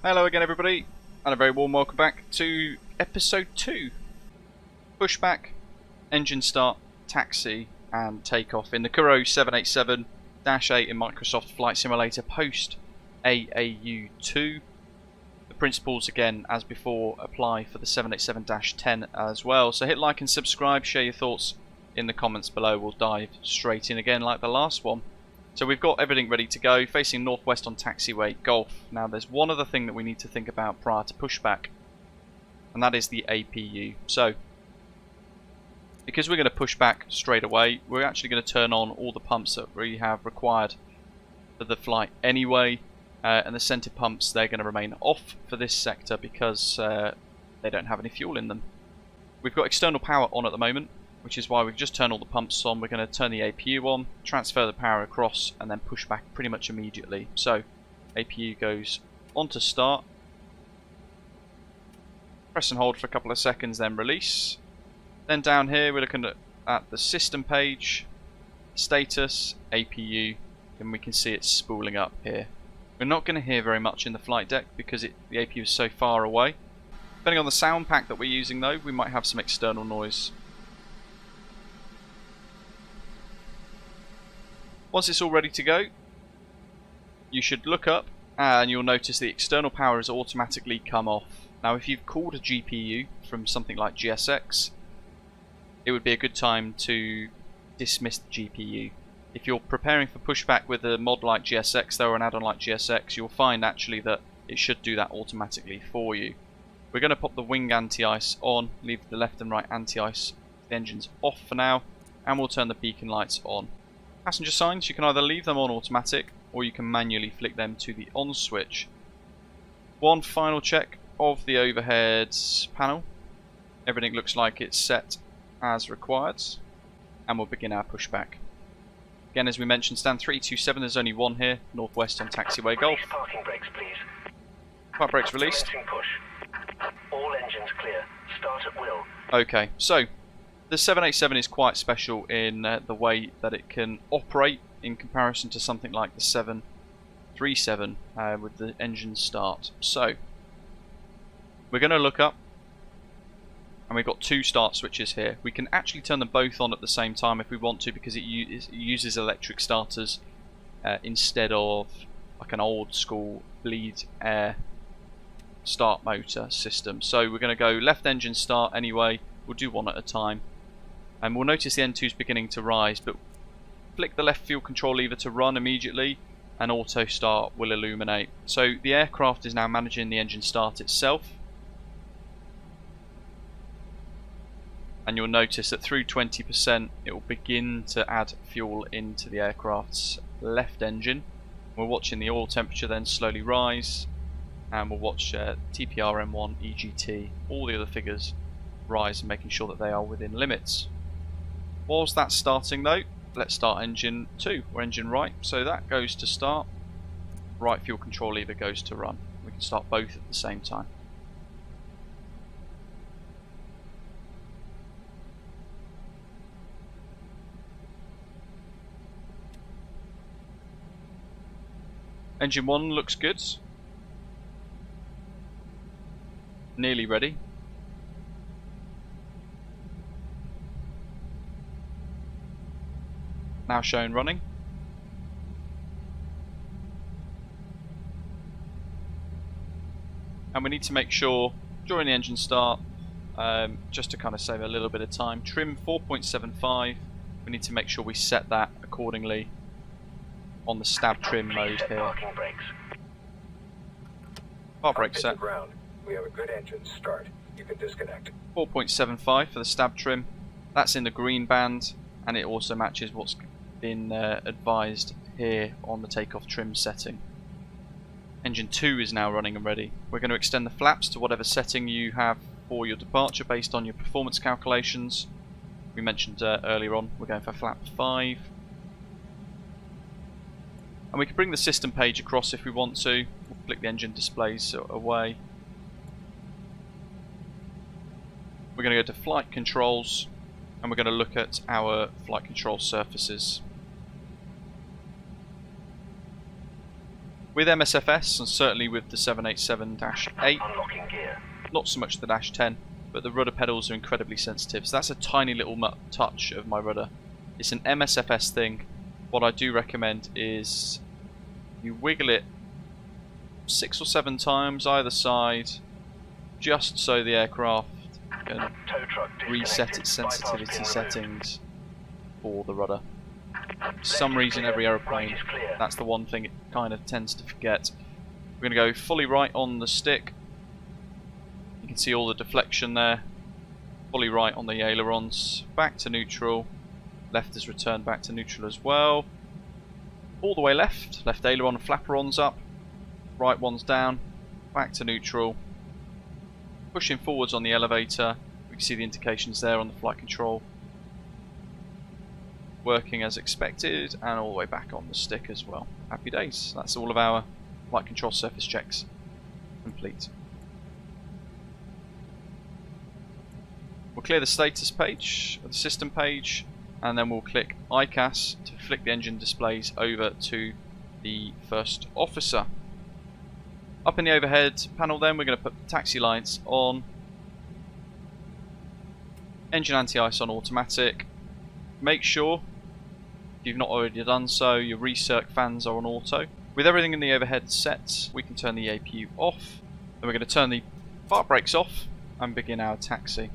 Hello again everybody, and a very warm welcome back to episode 2. Pushback, Engine Start, Taxi and Takeoff in the Kuro 787-8 in Microsoft Flight Simulator post AAU2. The principles again as before apply for the 787-10 as well, so hit like and subscribe, share your thoughts in the comments below. We'll dive straight in again like the last one. So we've got everything ready to go, facing northwest on taxiway Golf. Now there's one other thing that we need to think about prior to pushback, and that is the APU. So because we're going to push back straight away, we're actually going to turn on all the pumps that we have required for the flight anyway, and the centre pumps, they're going to remain off for this sector because they don't have any fuel in them. We've got external power on at the moment, which is why we've just turned all the pumps on. We're going to turn the APU on, transfer the power across, and then push back pretty much immediately. So APU goes on to start. Press and hold for a couple of seconds, then release. Then down here we're looking at the system page, status, APU, and we can see it's spooling up here. We're not going to hear very much in the flight deck because the APU is so far away. Depending on the sound pack that we're using though, we might have some external noise. Once it's all ready to go, you should look up and you'll notice the external power has automatically come off. Now if you've called a GPU from something like GSX, it would be a good time to dismiss the GPU. If you're preparing for pushback with a mod like GSX though, or an add-on like GSX, you'll find actually that it should do that automatically for you. We're going to pop the wing anti-ice on, leave the left and right anti-ice, the engine's off for now, and we'll turn the beacon lights on. Passenger signs, you can either leave them on automatic or you can manually flick them to the on switch. One final check of the overhead panel. Everything looks like it's set as required, and we'll begin our pushback. Again, as we mentioned, stand 327, there's only one here, northwest on taxiway Golf. Parking brakes, please. Park brakes released. Push. All engines clear. Start at will. Okay, so the 787 is quite special in the way that it can operate in comparison to something like the 737 with the engine start. So we're going to look up, and we've got two start switches here. We can actually turn them both on at the same time if we want to, because it uses electric starters instead of like an old school bleed air start motor system. So we're going to go left engine start anyway. We'll do one at a time. And we'll notice the N2 is beginning to rise, but flick the left fuel control lever to run immediately and auto start will illuminate. So the aircraft is now managing the engine start itself. And you'll notice that through 20% it will begin to add fuel into the aircraft's left engine. We're watching the oil temperature then slowly rise, and we'll watch TPR M1, EGT, all the other figures rise, and making sure that they are within limits. Whilst that's starting though, let's start engine 2, or engine right. So that goes to start, right fuel control lever goes to run. We can start both at the same time. Engine 1 looks good. Nearly ready. Now shown running. And we need to make sure during the engine start, just to kind of save a little bit of time, trim 4.75. We need to make sure we set that accordingly on the stab trim mode here. Parking brakes. Park brake set. Ground. We have a good engine start. You can disconnect. 4.75 for the stab trim. That's in the green band, and it also matches what's been advised here on the takeoff trim setting. Engine 2 is now running and ready. We're going to extend the flaps to whatever setting you have for your departure based on your performance calculations. We mentioned earlier on we're going for flap 5. And we can bring the system page across if we want to. We'll flick the engine displays away. We're going to go to flight controls, and we're going to look at our flight control surfaces. With MSFS, and certainly with the 787-8, Unlocking gear. not so much the Dash 10, but the rudder pedals are incredibly sensitive. So that's a tiny little touch of my rudder. It's an MSFS thing. What I do recommend is you wiggle it 6 or 7 times either side, just so the aircraft can Tow truck reset its disconnected. sensitivity Bypass pin settings for the rudder. For removed. some Left is reason, clear. every aeroplane, Right is clear. that's the one thing it kind of tends to forget. We're going to go fully right on the stick. You can see all the deflection there. Fully right on the ailerons. Back to neutral. Left is returned back to neutral as well. All the way left. Left aileron and flaperons up. Right one's down. Back to neutral. Pushing forwards on the elevator. We can see the indications there on the flight control. Working as expected, and all the way back on the stick as well. Happy days. That's all of our flight control surface checks complete. We'll clear the status page, the system page, and then we'll click ICAS to flick the engine displays over to the first officer. Up in the overhead panel then, we're going to put the taxi lights on, engine anti-ice on automatic. Make sure, if you've not already done so, your recirc fans are on auto. With everything in the overhead set, we can turn the APU off. Then we're going to turn the fart brakes off and begin our taxi.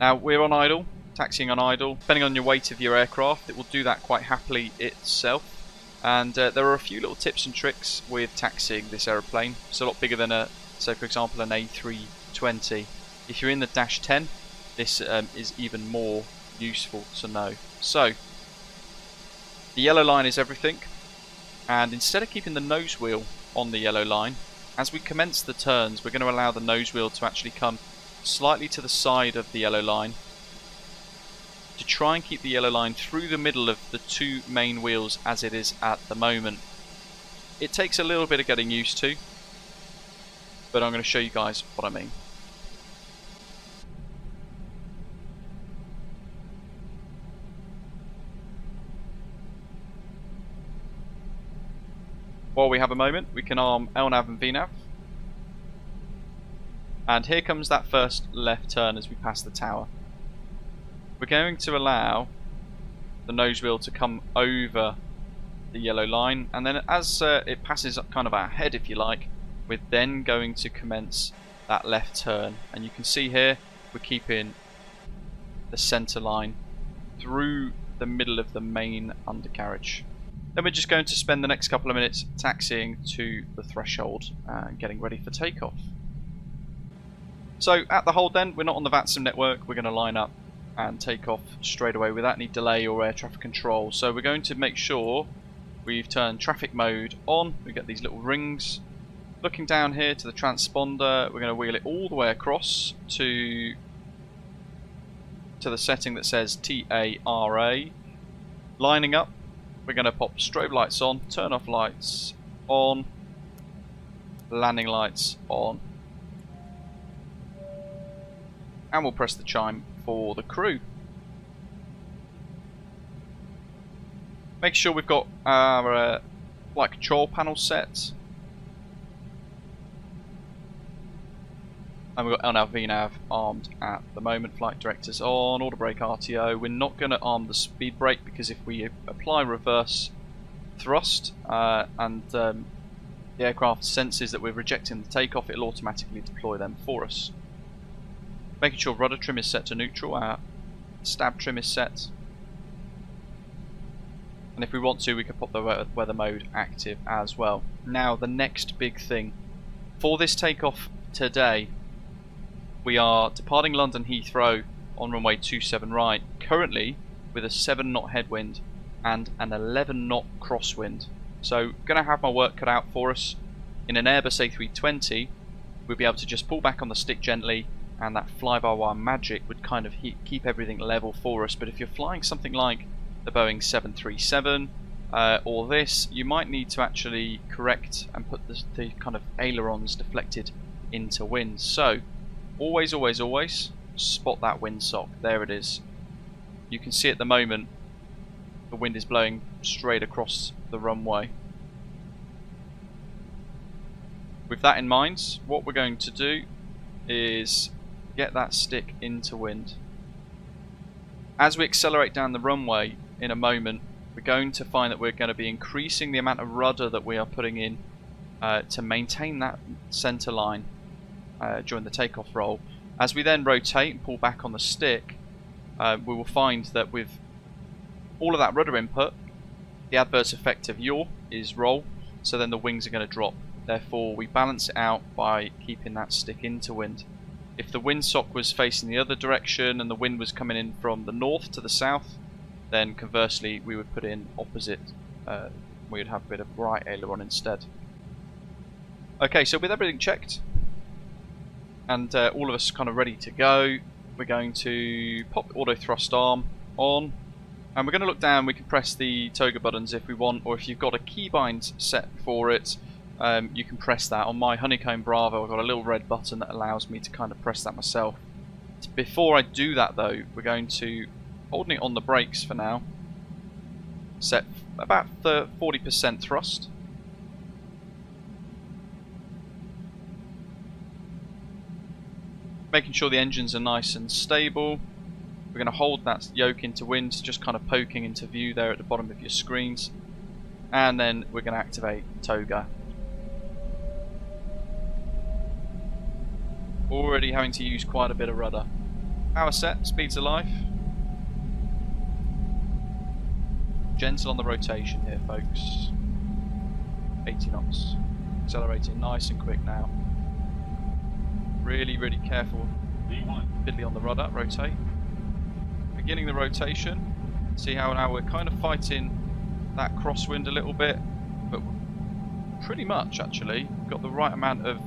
Now we're on idle, taxiing on idle. Depending on your weight of your aircraft, it will do that quite happily itself. And there are a few little tips and tricks with taxiing this aeroplane. It's a lot bigger than say for example an A320. If you're in the Dash 10, this is even more useful to know. So, the yellow line is everything, and instead of keeping the nose wheel on the yellow line, as we commence the turns, we're going to allow the nose wheel to actually come slightly to the side of the yellow line to try and keep the yellow line through the middle of the 2 main wheels as it is at the moment. It takes a little bit of getting used to, but I'm going to show you guys what I mean. While we have a moment, we can arm LNAV and VNAV. And here comes that first left turn as we pass the tower. We're going to allow the nose wheel to come over the yellow line, and then as it passes up kind of our head, if you like, we're then going to commence that left turn. And you can see here we're keeping the centre line through the middle of the main undercarriage. Then we're just going to spend the next couple of minutes taxiing to the threshold and getting ready for takeoff. So at the hold then, we're not on the VATSIM network, we're going to line up and take off straight away without any delay or air traffic control. So we're going to make sure we've turned traffic mode on. We get these little rings. Looking down here to the transponder, we're going to wheel it all the way across to the setting that says TARA. Lining up, we're going to pop strobe lights on, turn off lights on, landing lights on, and we'll press the chime for the crew. Make sure we've got our flight control panel set, and we've got LNAV VNAV armed at the moment. Flight directors on, auto brake RTO. We're not going to arm the speed brake because if we apply reverse thrust and the aircraft senses that we're rejecting the takeoff, it'll automatically deploy them for us. Making sure rudder trim is set to neutral, our stab trim is set, and if we want to, we can pop the weather mode active as well. Now the next big thing for this takeoff today, we are departing London Heathrow on runway 27 right, currently with a 7 knot headwind and an 11 knot crosswind. So going to have my work cut out for us. In an Airbus A320, we'll be able to just pull back on the stick gently, and that fly-by-wire magic would kind of keep everything level for us. But if you're flying something like the Boeing 737 or this, you might need to actually correct and put the kind of ailerons deflected into wind. So always, always, always spot that windsock. There it is. You can see at the moment the wind is blowing straight across the runway. with that in mind, what we're going to do is get that stick into wind. As we accelerate down the runway in a moment, we're going to find that we're going to be increasing the amount of rudder that we are putting in to maintain that center line during the takeoff roll. As we then rotate and pull back on the stick, we will find that with all of that rudder input, the adverse effect of yaw is roll, so then the wings are going to drop. Therefore, we balance it out by keeping that stick into wind. If the windsock was facing the other direction and the wind was coming in from the north to the south, then conversely we would put in opposite. We would have a bit of right aileron instead. Okay, so with everything checked and all of us kind of ready to go, we're going to pop the auto thrust arm on, and we're going to look down. We can press the toga buttons if we want, or if you've got a keybind set for it, you can press that. On my Honeycomb Bravo I've got a little red button that allows me to kind of press that myself. Before I do that though, we're going to, holding it on the brakes for now, set about 40% thrust. Making sure the engines are nice and stable. We're going to hold that yoke into wind, just kind of poking into view there at the bottom of your screens. And then we're going to activate toga. Already having to use quite a bit of rudder. Power set, speeds of life. Gentle on the rotation here, folks. 80 knots. Accelerating nice and quick now. Really, really careful. Fiddly on the rudder, rotate. Beginning the rotation. See how now we're kind of fighting that crosswind a little bit, but pretty much actually got the right amount of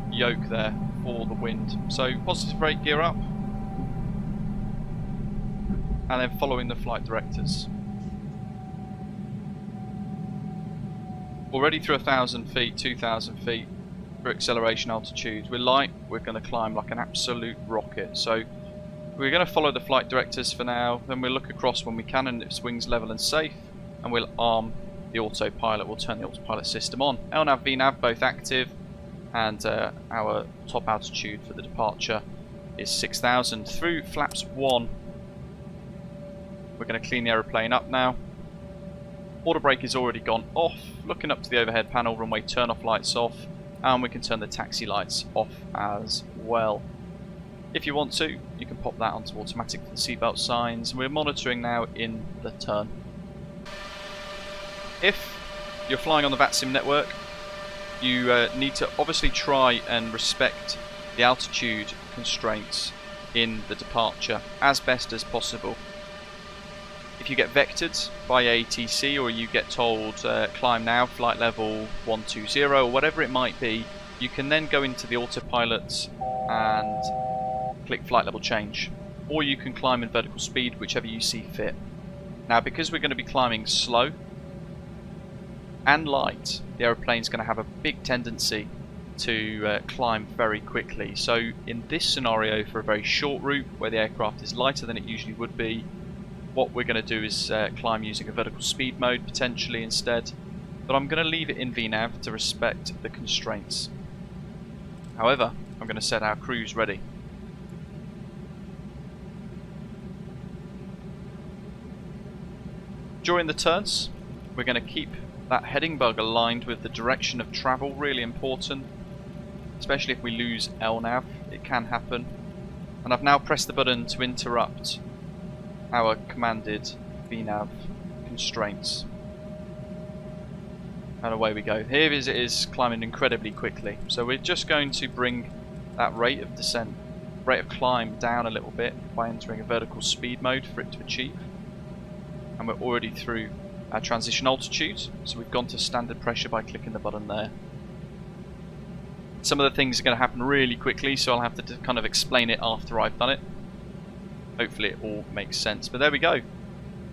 yoke there for the wind. So positive brake gear up, and then following the flight directives. Already through 1,000 feet, 2,000 feet for acceleration altitude. We're light, we're going to climb like an absolute rocket. So we're going to follow the flight directives for now, then we'll look across when we can and if wings level and safe, and we'll arm the autopilot. We'll turn the autopilot system on. LNAV, VNAV both active, and our top altitude for the departure is 6,000. Through flaps 1, we're going to clean the aeroplane up now. Auto brake is already gone off. Looking up to the overhead panel, runway turn off lights off, and we can turn the taxi lights off as well. If you want to, you can pop that onto automatic for the seatbelt signs. We're monitoring now in the turn. If you're flying on the VATSIM network, you need to obviously try and respect the altitude constraints in the departure as best as possible. If you get vectored by ATC, or you get told climb now, flight level 120 or whatever it might be, you can then go into the autopilot and click flight level change, or you can climb in vertical speed, whichever you see fit. Now because we're going to be climbing slow and light, the aeroplane's going to have a big tendency to climb very quickly. So in this scenario, for a very short route where the aircraft is lighter than it usually would be, what we're going to do is climb using a vertical speed mode potentially instead, but I'm going to leave it in VNAV to respect the constraints. However, I'm going to set our cruise ready. During the turns, we're going to keep that heading bug aligned with the direction of travel, really important, especially if we lose LNAV, it can happen. And I've now pressed the button to interrupt our commanded VNAV constraints. And away we go. Here it is climbing incredibly quickly. So we're just going to bring that rate of descent, rate of climb down a little bit by entering a vertical speed mode for it to achieve. And we're already through our transition altitude, so we've gone to standard pressure by clicking the button there. Some of the things are going to happen really quickly, so I'll have to kind of explain it after I've done it. Hopefully it all makes sense, but there we go.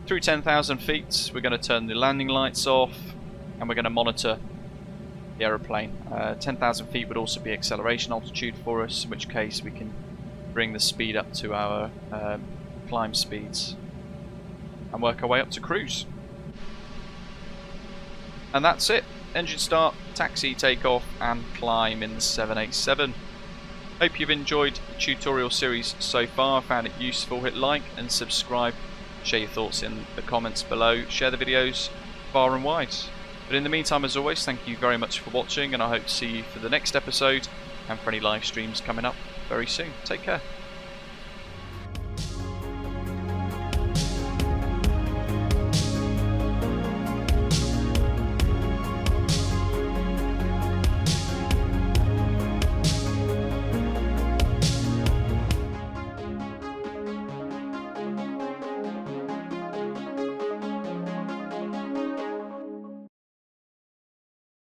Through 10,000 feet, we're going to turn the landing lights off, and we're going to monitor the aeroplane. 10,000 feet would also be acceleration altitude for us, in which case we can bring the speed up to our climb speeds and work our way up to cruise. And that's it. Engine start, taxi, takeoff and climb in the 787. Hope you've enjoyed the tutorial series so far, found it useful. Hit like and subscribe, share your thoughts in the comments below, share the videos far and wide. But in the meantime, as always, thank you very much for watching, and I hope to see you for the next episode and for any live streams coming up very soon. Take care.